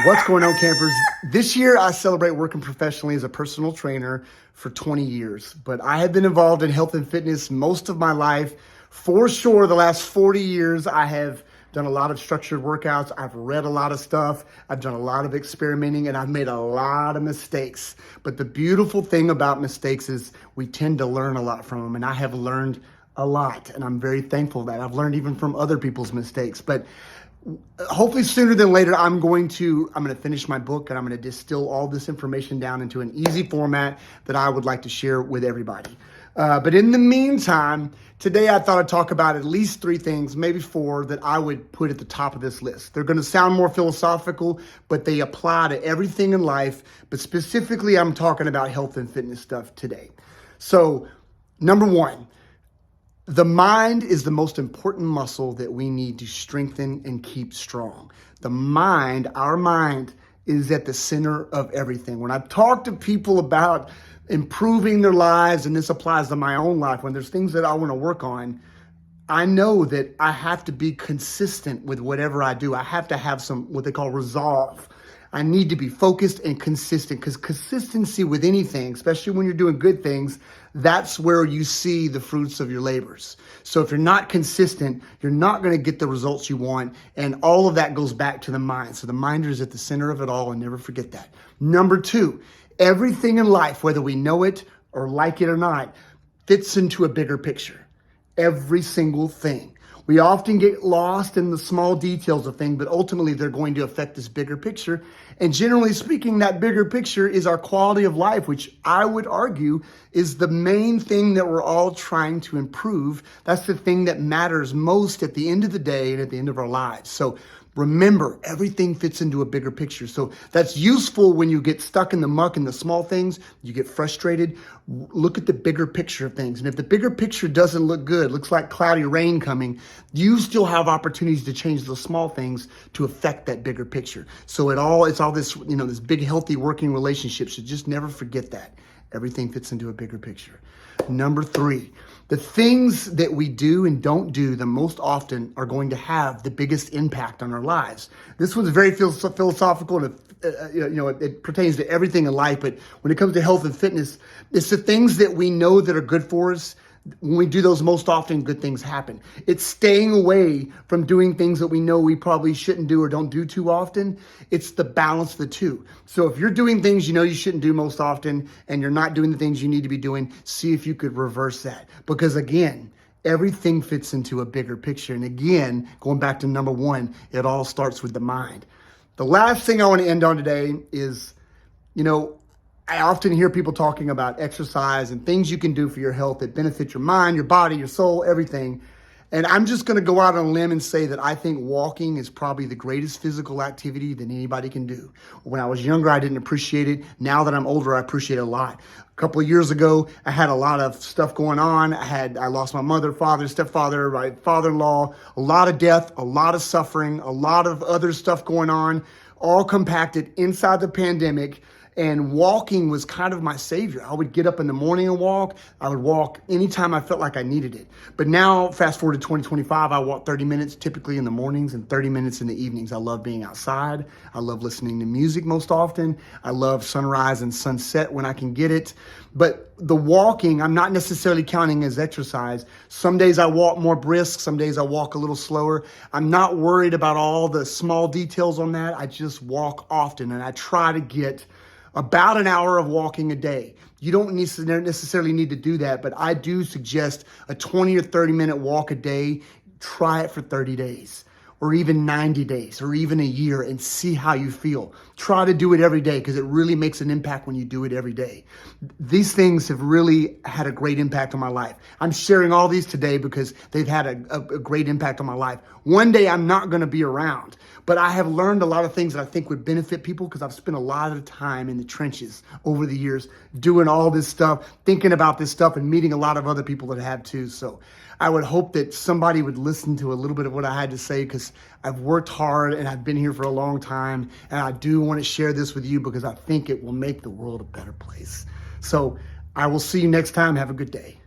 What's going on, campers? This year, I celebrate working professionally as a personal trainer for 20 years, but I have been involved in health and fitness most of my life. For sure, the last 40 years, I have done a lot of structured workouts. I've read a lot of stuff. I've done a lot of experimenting, and I've made a lot of mistakes. But the beautiful thing about mistakes is we tend to learn a lot from them, and I have learned a lot, and I'm very thankful that I've learned even from other people's mistakes. But hopefully sooner than later, I'm going to finish my book, and I'm going to distill all this information down into an easy format that I would like to share with everybody. But in the meantime, today I thought I'd talk about at least 3 things, maybe 4, that I would put at the top of this list. They're going to sound more philosophical, but they apply to everything in life. But specifically, I'm talking about health and fitness stuff today. So, number 1. The mind is the most important muscle that we need to strengthen and keep strong. The mind, our mind, is at the center of everything. When I've talked to people about improving their lives, and this applies to my own life, when there's things that I want to work on, I know that I have to be consistent with whatever I do. I have to have some, what they call resolve. I need to be focused and consistent, because consistency with anything, especially when you're doing good things, that's where you see the fruits of your labors. So if you're not consistent, you're not going to get the results you want. And all of that goes back to the mind. So the mind is at the center of it all, and never forget that. Number 2, everything in life, whether we know it or like it or not, fits into a bigger picture. Every single thing. We often get lost in the small details of things, but ultimately they're going to affect this bigger picture. And generally speaking, that bigger picture is our quality of life, which I would argue is the main thing that we're all trying to improve. That's the thing that matters most at the end of the day and at the end of our lives. So remember, everything fits into a bigger picture. So that's useful when you get stuck in the muck and the small things, you get frustrated. Look at the bigger picture of things. And if the bigger picture doesn't look good, looks like cloudy rain coming, you still have opportunities to change the small things to affect that bigger picture. So it's all this, this big, healthy working relationship. So just never forget that. Everything fits into a bigger picture. Number 3, the things that we do and don't do the most often are going to have the biggest impact on our lives. This one's very philosophical, and it pertains to everything in life. But when it comes to health and fitness, it's the things that we know that are good for us. When we do those most often, good things happen. It's staying away from doing things that we know we probably shouldn't do or don't do too often. It's the balance of the two. So if you're doing things you know you shouldn't do most often, and you're not doing the things you need to be doing, see if you could reverse that. Because again, everything fits into a bigger picture. And again, going back to number 1, it all starts with the mind. The last thing I want to end on today is, I often hear people talking about exercise and things you can do for your health that benefit your mind, your body, your soul, everything. And I'm just going to go out on a limb and say that I think walking is probably the greatest physical activity that anybody can do. When I was younger, I didn't appreciate it. Now that I'm older, I appreciate it a lot. A couple of years ago, I had a lot of stuff going on. I lost my mother, father, stepfather, my father-in-law, a lot of death, a lot of suffering, a lot of other stuff going on, all compacted inside the pandemic. And walking was kind of my savior. I would get up in the morning and walk. I would walk anytime I felt like I needed it. But now, fast forward to 2025, I walk 30 minutes typically in the mornings and 30 minutes in the evenings. I love being outside. I love listening to music most often. I love sunrise and sunset when I can get it. But the walking, I'm not necessarily counting as exercise. Some days I walk more brisk. Some days I walk a little slower. I'm not worried about all the small details on that. I just walk often, and I try to get about an hour of walking a day. You don't necessarily need to do that, but I do suggest a 20 or 30 minute walk a day. Try it for 30 days. Or even 90 days, or even a year, and see how you feel. Try to do it every day, because it really makes an impact when you do it every day. These things have really had a great impact on my life. I'm sharing all these today because they've had a great impact on my life. One day I'm not going to be around, but I have learned a lot of things that I think would benefit people, because I've spent a lot of time in the trenches over the years doing all this stuff, thinking about this stuff, and meeting a lot of other people that have too. So I would hope that somebody would listen to a little bit of what I had to say, because I've worked hard and I've been here for a long time. And I do want to share this with you because I think it will make the world a better place. So I will see you next time. Have a good day.